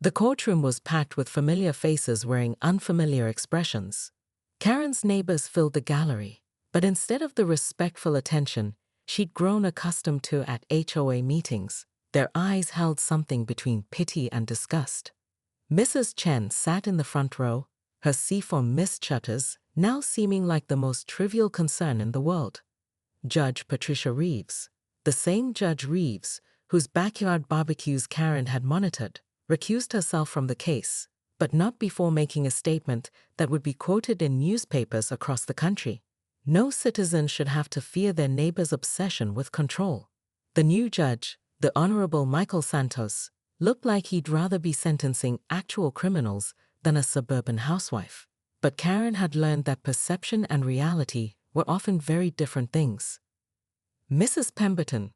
The courtroom was packed with familiar faces wearing unfamiliar expressions. Karen's neighbors filled the gallery, but instead of the respectful attention she'd grown accustomed to at HOA meetings, their eyes held something between pity and disgust. Mrs. Chen sat in the front row, her seafoam mist shutters now seeming like the most trivial concern in the world. Judge Patricia Reeves, the same Judge Reeves whose backyard barbecues Karen had monitored, recused herself from the case, but not before making a statement that would be quoted in newspapers across the country. No citizen should have to fear their neighbor's obsession with control. The new judge, the Honorable Michael Santos, looked like he'd rather be sentencing actual criminals than a suburban housewife. But Karen had learned that perception and reality were often very different things. Mrs. Pemberton,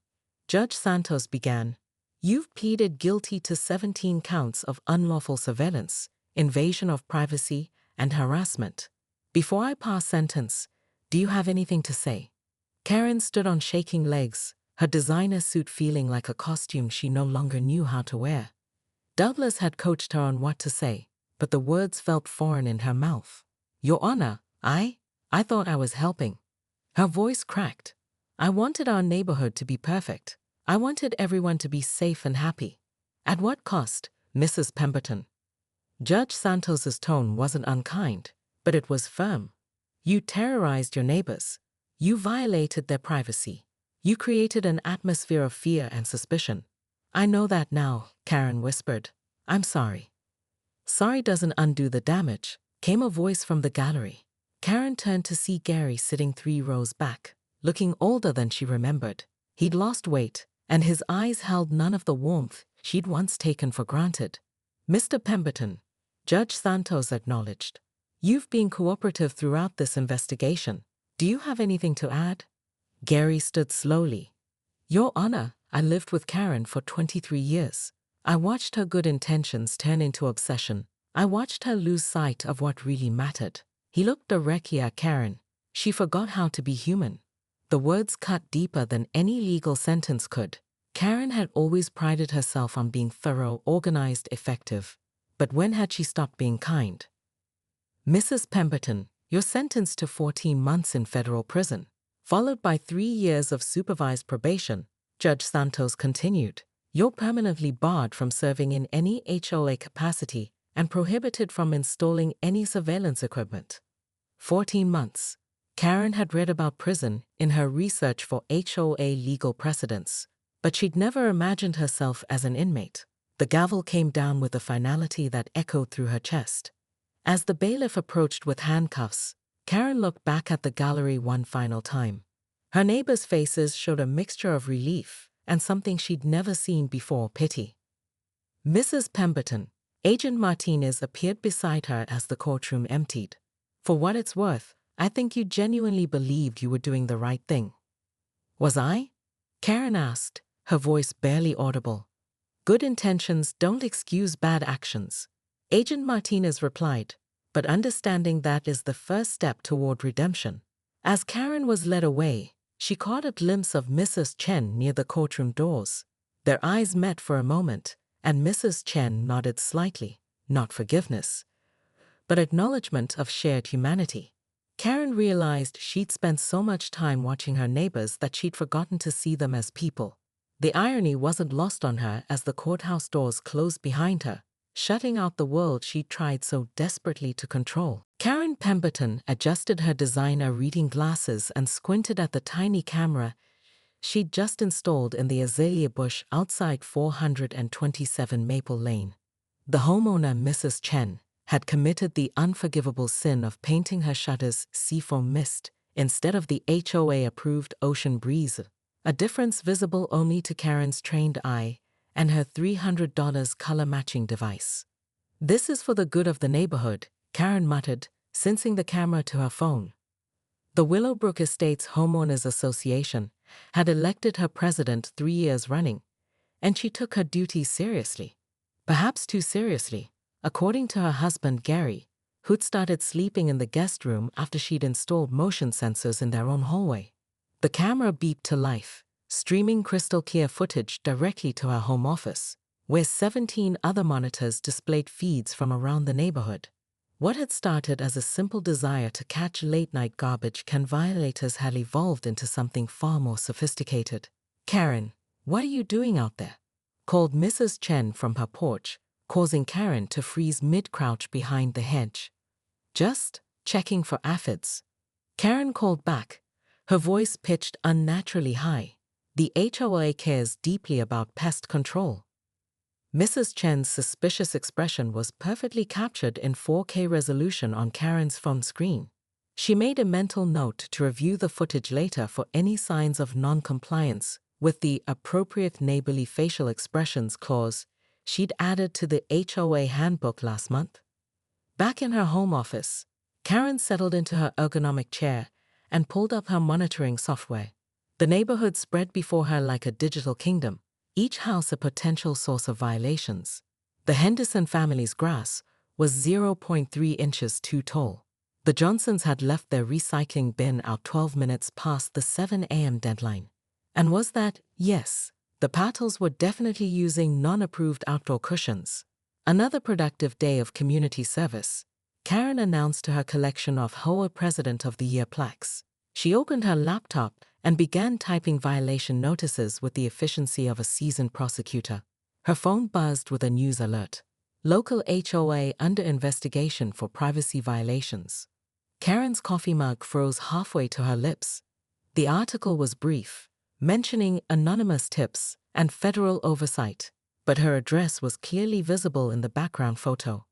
Judge Santos began, "You've pleaded guilty to 17 counts of unlawful surveillance, invasion of privacy, and harassment. Before I pass sentence, do you have anything to say?" Karen stood on shaking legs, her designer suit feeling like a costume she no longer knew how to wear. Douglas had coached her on what to say, but the words felt foreign in her mouth. "Your Honor, I thought I was helping." Her voice cracked. "I wanted our neighborhood to be perfect. I wanted everyone to be safe and happy." "At what cost, Mrs. Pemberton?" Judge Santos's tone wasn't unkind, but it was firm. "You terrorized your neighbors. You violated their privacy. You created an atmosphere of fear and suspicion." "I know that now," Karen whispered. "I'm sorry." "Sorry doesn't undo the damage," came a voice from the gallery. Karen turned to see Gary sitting 3 rows back, looking older than she remembered. He'd lost weight, and his eyes held none of the warmth she'd once taken for granted. "Mr. Pemberton," Judge Santos acknowledged, "you've been cooperative throughout this investigation. Do you have anything to add?" Gary stood slowly. "Your Honor, I lived with Karen for 23 years. I watched her good intentions turn into obsession. I watched her lose sight of what really mattered." He looked directly at Karen. She forgot how to be human. The words cut deeper than any legal sentence could. Karen had always prided herself on being thorough, organized, effective. But when had she stopped being kind? "Mrs. Pemberton, you're sentenced to 14 months in federal prison, followed by 3 years of supervised probation," Judge Santos continued. "You're permanently barred from serving in any HOA capacity and prohibited from installing any surveillance equipment." 14 months. Karen had read about prison in her research for HOA legal precedents, but she'd never imagined herself as an inmate. The gavel came down with a finality that echoed through her chest. As the bailiff approached with handcuffs, Karen looked back at the gallery one final time. Her neighbors' faces showed a mixture of relief and something she'd never seen before, pity. "Mrs. Pemberton," Agent Martinez appeared beside her as the courtroom emptied. "For what it's worth, I think you genuinely believed you were doing the right thing." "Was I?" Karen asked, her voice barely audible. "Good intentions don't excuse bad actions," Agent Martinez replied, "but understanding that is the first step toward redemption." As Karen was led away, she caught a glimpse of Mrs. Chen near the courtroom doors. Their eyes met for a moment, and Mrs. Chen nodded slightly, not forgiveness, but acknowledgement of shared humanity. Karen realized she'd spent so much time watching her neighbors that she'd forgotten to see them as people. The irony wasn't lost on her as the courthouse doors closed behind her, shutting out the world she'd tried so desperately to control. Karen Pemberton adjusted her designer reading glasses and squinted at the tiny camera she'd just installed in the azalea bush outside 427 Maple Lane. The homeowner, Mrs. Chen, had committed the unforgivable sin of painting her shutters seafoam mist instead of the HOA-approved ocean breeze, a difference visible only to Karen's trained eye and her $300 color-matching device. "This is for the good of the neighborhood," Karen muttered, syncing the camera to her phone. The Willowbrook Estates Homeowners Association had elected her president 3 years running, and she took her duties seriously. Perhaps too seriously, according to her husband Gary, who'd started sleeping in the guest room after she'd installed motion sensors in their own hallway. The camera beeped to life, streaming crystal-clear footage directly to her home office. where 17 other monitors displayed feeds from around the neighborhood. What had started as a simple desire to catch late-night garbage can violators had evolved into something far more sophisticated. "Karen, what are you doing out there?" called Mrs. Chen from her porch, causing Karen to freeze mid-crouch behind the hedge. "Just checking for aphids," Karen called back, her voice pitched unnaturally high. The HOA cares deeply about pest control. Mrs. Chen's suspicious expression was perfectly captured in 4K resolution on Karen's phone screen. She made a mental note to review the footage later for any signs of non-compliance with the appropriate neighborly facial expressions clause she'd added to the HOA handbook last month. Back in her home office, Karen settled into her ergonomic chair and pulled up her monitoring software. The neighborhood spread before her like a digital kingdom, each house a potential source of violations. The Henderson family's grass was 0.3 inches too tall. The Johnsons had left their recycling bin out 12 minutes past the 7 a.m. deadline. And was that, yes, the Pattles were definitely using non-approved outdoor cushions. Another productive day of community service. Karen announced to her collection of HOA President of the Year plaques. She opened her laptop and began typing violation notices with the efficiency of a seasoned prosecutor. Her phone buzzed with a news alert. Local HOA under investigation for privacy violations. Karen's coffee mug froze halfway to her lips. The article was brief, mentioning anonymous tips and federal oversight, but her address was clearly visible in the background photo.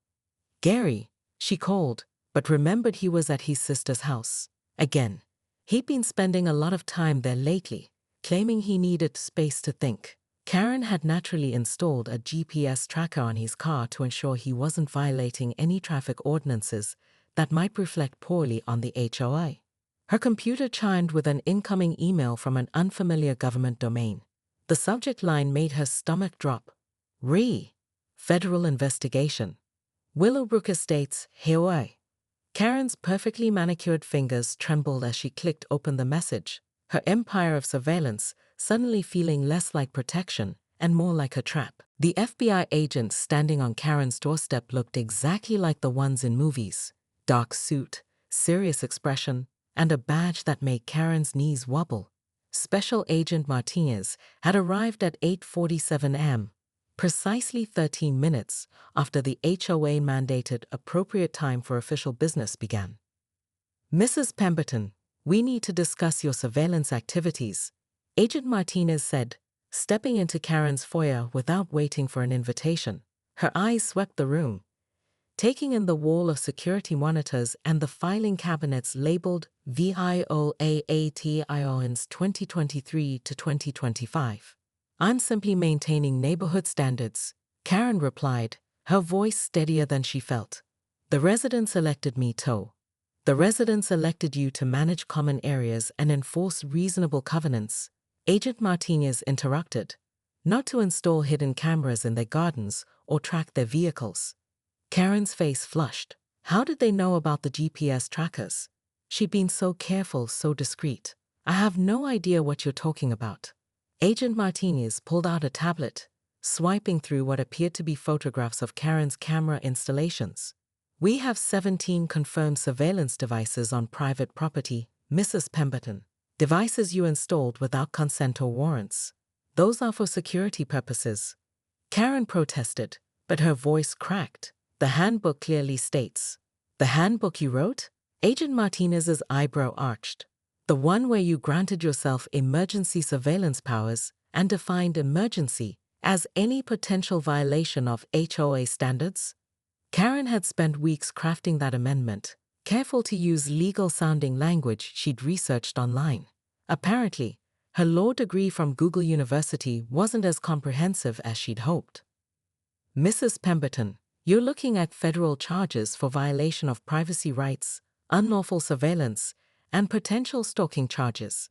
Gary, she called, but remembered he was at his sister's house. Again, he'd been spending a lot of time there lately, claiming he needed space to think. Karen had naturally installed a GPS tracker on his car to ensure he wasn't violating any traffic ordinances that might reflect poorly on the HOA. Her computer chimed with an incoming email from an unfamiliar government domain. The subject line made her stomach drop. Federal investigation. Willowbrook Estates, HOA. Karen's perfectly manicured fingers trembled as she clicked open the message, her empire of surveillance suddenly feeling less like protection and more like a trap. The FBI agent standing on Karen's doorstep looked exactly like the ones in movies. Dark suit, serious expression, and a badge that made Karen's knees wobble. Special Agent Martinez had arrived at 8:47 a.m., precisely 13 minutes after the HOA mandated appropriate time for official business began. "Mrs. Pemberton, we need to discuss your surveillance activities," Agent Martinez said, stepping into Karen's foyer without waiting for an invitation. Her eyes swept the room, taking in the wall of security monitors and the filing cabinets labeled VIOAATIONs 2023 to 2025. "I'm simply maintaining neighborhood standards," Karen replied, her voice steadier than she felt. "The residents elected me to. The residents elected you to manage common areas and enforce reasonable covenants," Agent Martinez interrupted, "not to install hidden cameras in their gardens or track their vehicles." Karen's face flushed. How did they know about the GPS trackers? She'd been so careful, so discreet. "I have no idea what you're talking about." Agent Martinez pulled out a tablet, swiping through what appeared to be photographs of Karen's camera installations. "We have 17 confirmed surveillance devices on private property, Mrs. Pemberton. Devices you installed without consent or warrants. Those are for security purposes." Karen protested, but her voice cracked. "The handbook clearly states." "The handbook you wrote?" Agent Martinez's eyebrow arched. "The one where you granted yourself emergency surveillance powers and defined emergency as any potential violation of HOA standards?" Karen had spent weeks crafting that amendment, careful to use legal-sounding language she'd researched online. Apparently, her law degree from Google University wasn't as comprehensive as she'd hoped. "Mrs. Pemberton, you're looking at federal charges for violation of privacy rights, unlawful surveillance, and potential stalking charges."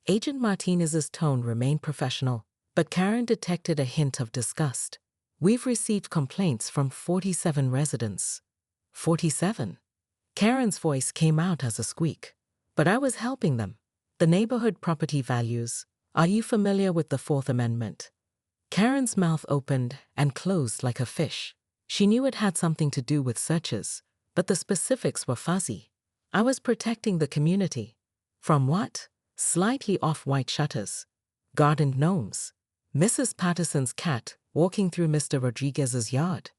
Agent Martinez's tone remained professional, but Karen detected a hint of disgust. "We've received complaints from 47 residents." 47? Karen's voice came out as a squeak. "But I was helping them. The neighborhood property values. Are you familiar with the Fourth Amendment?" Karen's mouth opened and closed like a fish. She knew it had something to do with searches, but the specifics were fuzzy. I was protecting the community. From what? Slightly off-white shutters. Garden gnomes. Mrs. Patterson's cat walking through Mr. Rodriguez's yard.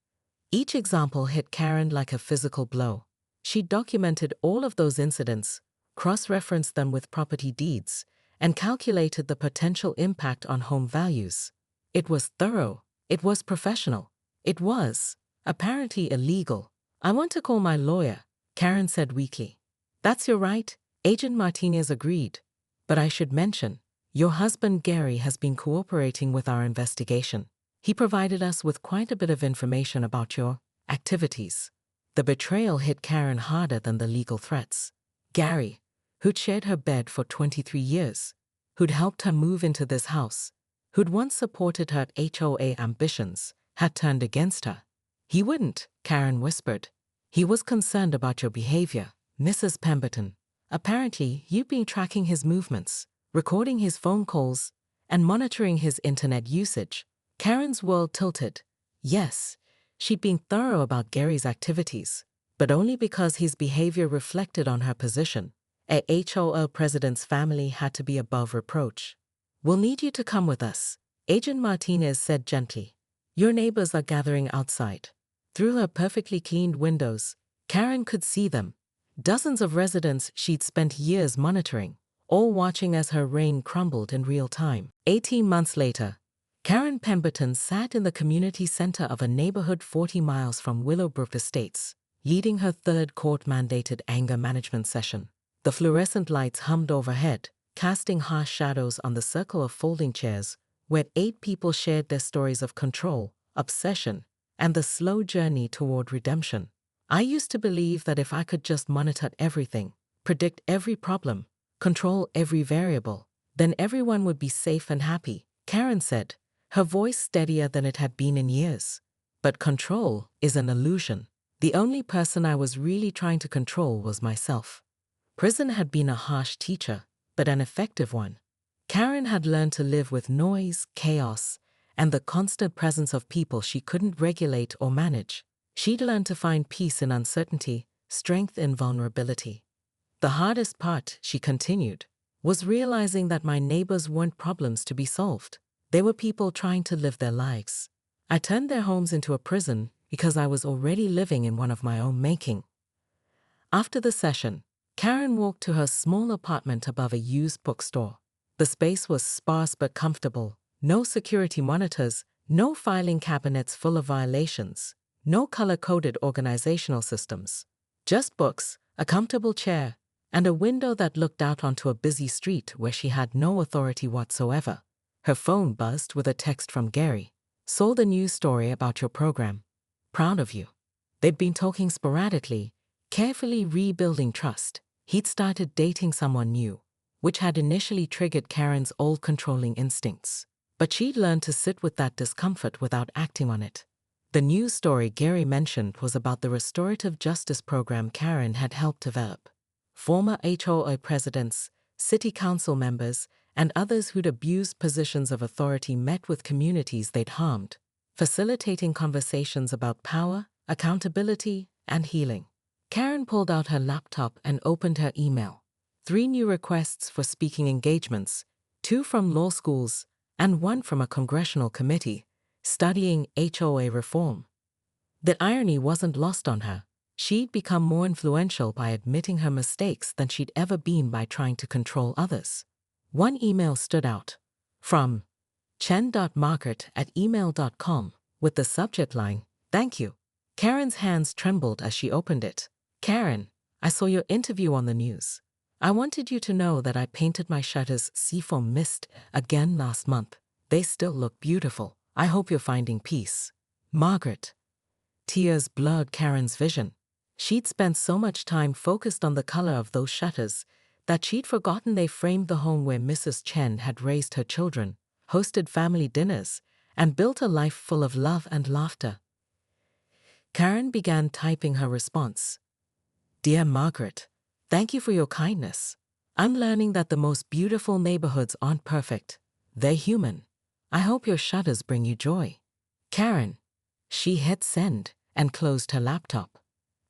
Each example hit Karen like a physical blow. She documented all of those incidents, cross-referenced them with property deeds, and calculated the potential impact on home values. It was thorough. It was professional. It was, apparently, illegal. "I want to call my lawyer," Karen said weakly. "That's your right," Agent Martinez agreed. "But I should mention, your husband Gary has been cooperating with our investigation. He provided us with quite a bit of information about your activities." The betrayal hit Karen harder than the legal threats. Gary, who'd shared her bed for 23 years, who'd helped her move into this house, who'd once supported her HOA ambitions, had turned against her. "He wouldn't," Karen whispered. "He was concerned about your behavior, Mrs. Pemberton. Apparently, you've been tracking his movements, recording his phone calls, and monitoring his internet usage." Karen's world tilted. Yes, she'd been thorough about Gary's activities, but only because his behavior reflected on her position. A HOA president's family had to be above reproach. "We'll need you to come with us," Agent Martinez said gently. "Your neighbors are gathering outside." Through her perfectly cleaned windows, Karen could see them. Dozens of residents she'd spent years monitoring, all watching as her reign crumbled in real time. 18 months later, Karen Pemberton sat in the community center of a neighborhood 40 miles from Willowbrook Estates, leading her third court-mandated anger management session. The fluorescent lights hummed overhead, casting harsh shadows on the circle of folding chairs, where 8 people shared their stories of control, obsession, and the slow journey toward redemption. "I used to believe that if I could just monitor everything, predict every problem, control every variable, then everyone would be safe and happy," Karen said, her voice steadier than it had been in years. "But control is an illusion. The only person I was really trying to control was myself." Prison had been a harsh teacher, but an effective one. Karen had learned to live with noise, chaos, and the constant presence of people she couldn't regulate or manage. She'd learned to find peace in uncertainty, strength in vulnerability. "The hardest part," she continued, "was realizing that my neighbors weren't problems to be solved. They were people trying to live their lives. I turned their homes into a prison because I was already living in one of my own making." After the session, Karen walked to her small apartment above a used bookstore. The space was sparse but comfortable. No security monitors, no filing cabinets full of violations, no color-coded organizational systems. Just books, a comfortable chair, and a window that looked out onto a busy street where she had no authority whatsoever. Her phone buzzed with a text from Gary. "Saw the news story about your program. Proud of you." They'd been talking sporadically, carefully rebuilding trust. He'd started dating someone new, which had initially triggered Karen's old controlling instincts. But she'd learned to sit with that discomfort without acting on it. The news story Gary mentioned was about the restorative justice program Karen had helped develop. Former HOA presidents, city council members, and others who'd abused positions of authority met with communities they'd harmed, facilitating conversations about power, accountability, and healing. Karen pulled out her laptop and opened her email. 3 new requests for speaking engagements, 2 from law schools, and 1 from a congressional committee studying HOA reform. The irony wasn't lost on her. She'd become more influential by admitting her mistakes than she'd ever been by trying to control others. One email stood out, from chen.margaret@email.com, with the subject line, "Thank you." Karen's hands trembled as she opened it. "Karen, I saw your interview on the news. I wanted you to know that I painted my shutters seafoam mist again last month. They still look beautiful. I hope you're finding peace. Margaret." Tears blurred Karen's vision. She'd spent so much time focused on the color of those shutters that she'd forgotten they framed the home where Mrs. Chen had raised her children, hosted family dinners, and built a life full of love and laughter. Karen began typing her response. "Dear Margaret, thank you for your kindness. I'm learning that the most beautiful neighborhoods aren't perfect. They're human. I hope your shutters bring you joy. Karen. She hit send and closed her laptop.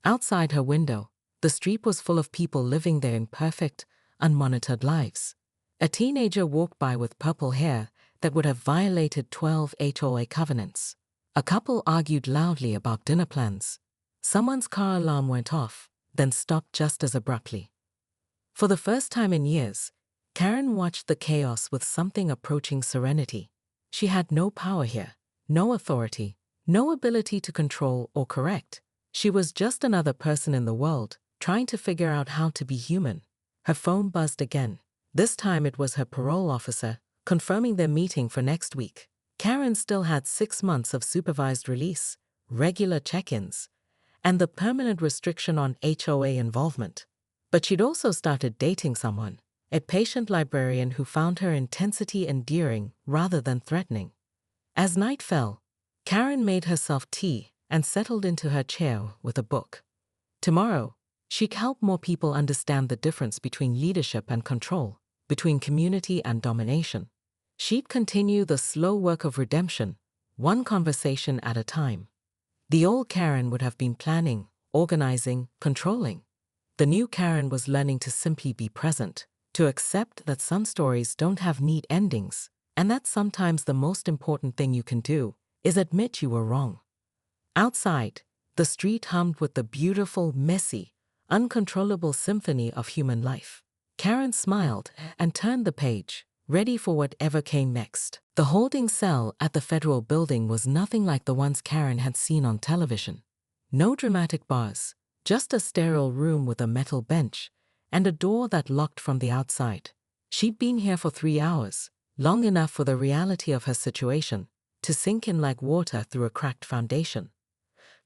Outside her window, the street was full of people living their imperfect, unmonitored lives. A teenager walked by with purple hair that would have violated 12 HOA covenants. A couple argued loudly about dinner plans. Someone's car alarm went off, then stopped just as abruptly. For the first time in years, Karen watched the chaos with something approaching serenity. She had no power here, no authority, no ability to control or correct. She was just another person in the world, trying to figure out how to be human. Her phone buzzed again. This time it was her parole officer, confirming their meeting for next week. Karen still had 6 months of supervised release, regular check-ins, and the permanent restriction on HOA involvement. But she'd also started dating someone, a patient librarian who found her intensity endearing rather than threatening. As night fell, Karen made herself tea and settled into her chair with a book. Tomorrow, she'd help more people understand the difference between leadership and control, between community and domination. She'd continue the slow work of redemption, one conversation at a time. The old Karen would have been planning, organizing, controlling. The new Karen was learning to simply be present, to accept that some stories don't have neat endings, and that sometimes the most important thing you can do is admit you were wrong. Outside, the street hummed with the beautiful, messy, uncontrollable symphony of human life. Karen smiled and turned the page, ready for whatever came next. The holding cell at the federal building was nothing like the ones Karen had seen on television. No dramatic bars, just a sterile room with a metal bench and a door that locked from the outside. She'd been here for 3 hours, long enough for the reality of her situation to sink in like water through a cracked foundation.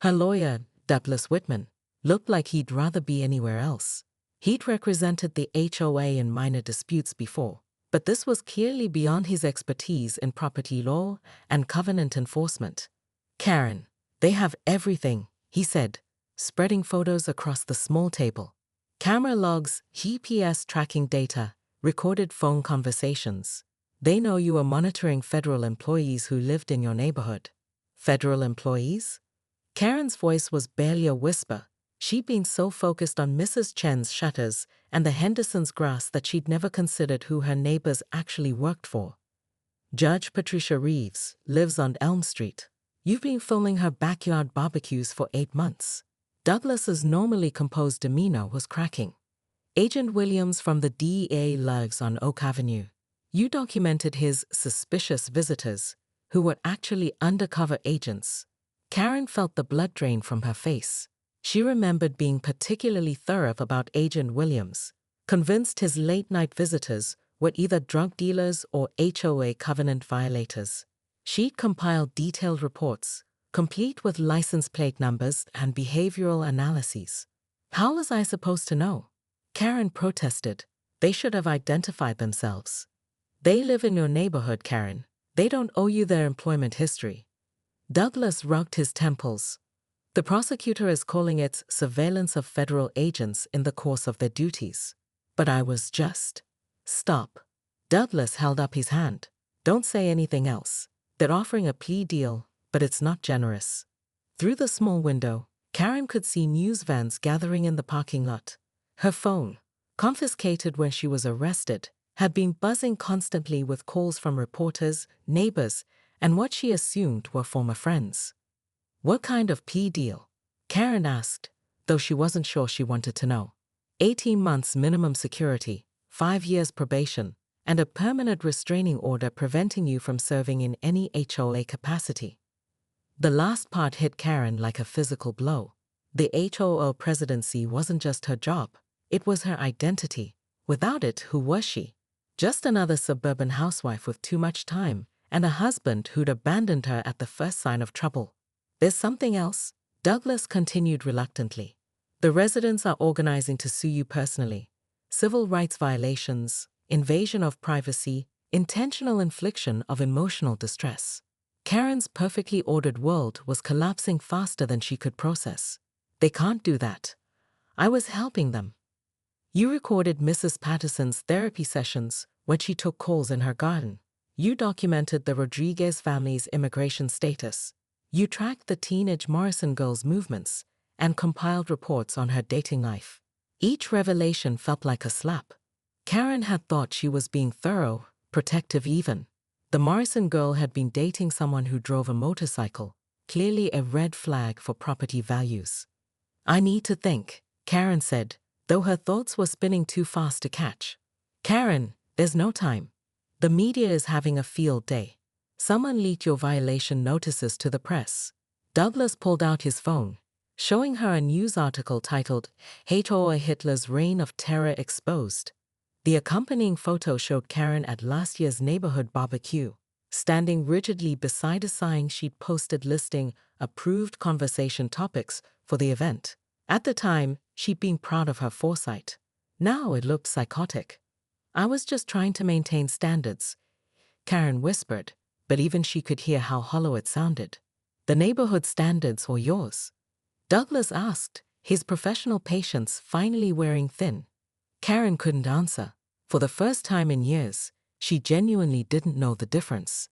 Her lawyer, Douglas Whitman, looked like he'd rather be anywhere else. He'd represented the HOA in minor disputes before, but this was clearly beyond his expertise in property law and covenant enforcement. Karen, they have everything, he said, spreading photos across the small table. Camera logs, GPS tracking data, recorded phone conversations. They know you were monitoring federal employees who lived in your neighborhood. Federal employees? Karen's voice was barely a whisper. She'd been so focused on Mrs. Chen's shutters and the Henderson's grass that she'd never considered who her neighbors actually worked for. Judge Patricia Reeves lives on Elm Street. You've been filming her backyard barbecues for 8 months. Douglas's normally composed demeanor was cracking. Agent Williams from the DEA lives on Oak Avenue. You documented his suspicious visitors, who were actually undercover agents. Karen felt the blood drain from her face. She remembered being particularly thorough about Agent Williams, convinced his late-night visitors were either drug dealers or HOA covenant violators. She'd compiled detailed reports, complete with license plate numbers and behavioral analyses. How was I supposed to know? Karen protested. They should have identified themselves. They live in your neighborhood, Karen. They don't owe you their employment history. Douglas rubbed his temples. The prosecutor is calling it surveillance of federal agents in the course of their duties. But I was just. Stop. Douglas held up his hand. Don't say anything else. They're offering a plea deal, but it's not generous. Through the small window, Karen could see news vans gathering in the parking lot. Her phone, confiscated when she was arrested, had been buzzing constantly with calls from reporters, neighbors, and what she assumed were former friends. What kind of plea deal? Karen asked, though she wasn't sure she wanted to know. 18 months minimum security, 5 years probation, and a permanent restraining order preventing you from serving in any HOA capacity. The last part hit Karen like a physical blow. The HOA presidency wasn't just her job, it was her identity. Without it, who was she? Just another suburban housewife with too much time, and a husband who'd abandoned her at the first sign of trouble. There's something else, Douglas continued reluctantly. The residents are organizing to sue you personally. Civil rights violations, invasion of privacy, intentional infliction of emotional distress. Karen's perfectly ordered world was collapsing faster than she could process. They can't do that. I was helping them. You recorded Mrs. Patterson's therapy sessions when she took calls in her garden. You documented the Rodriguez family's immigration status. You tracked the teenage Morrison girl's movements and compiled reports on her dating life. Each revelation felt like a slap. Karen had thought she was being thorough, protective even. The Morrison girl had been dating someone who drove a motorcycle, clearly a red flag for property values. I need to think, Karen said, though her thoughts were spinning too fast to catch. Karen, there's no time. The media is having a field day. Someone leaked your violation notices to the press. Douglas pulled out his phone, showing her a news article titled, HOA Hitler's Reign of Terror Exposed. The accompanying photo showed Karen at last year's neighborhood barbecue, standing rigidly beside a sign she'd posted listing approved conversation topics for the event. At the time, she'd been proud of her foresight. Now it looked psychotic. I was just trying to maintain standards, Karen whispered, but even she could hear how hollow it sounded. The neighborhood standards or yours? Douglas asked, his professional patience finally wearing thin. Karen couldn't answer. For the first time in years, she genuinely didn't know the difference.